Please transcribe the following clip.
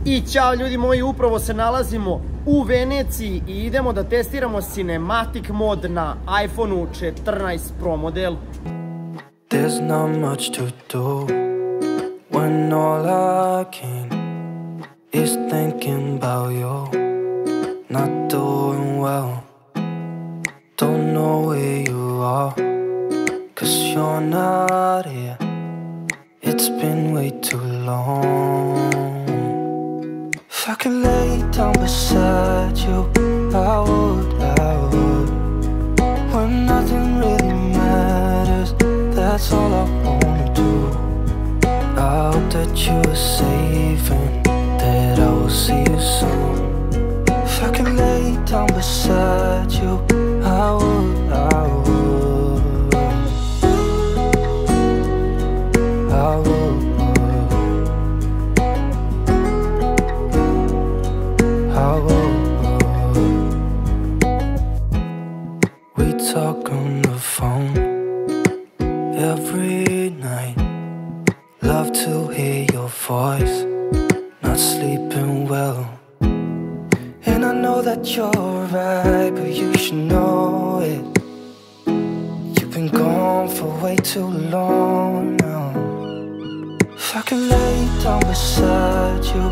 I ćao ljudi moji, upravo se nalazimo u Veneciji i idemo da testiramo cinematic mod na iPhone-u 14 Pro modelu. There's not much to do when all I can is thinking about you. Not doing well, don't know where you are, 'cause you're not here. It's been way too long. If I could lay down beside you, I would. When nothing really matters, that's all I wanna do. I hope that you are safe and that I will see you soon. If I could lay down beside you, I would. We talk on the phone every night. Love to hear your voice. Not sleeping well, and I know that you're right, but you should know it. You've been gone for way too long now. If I could lay down beside you,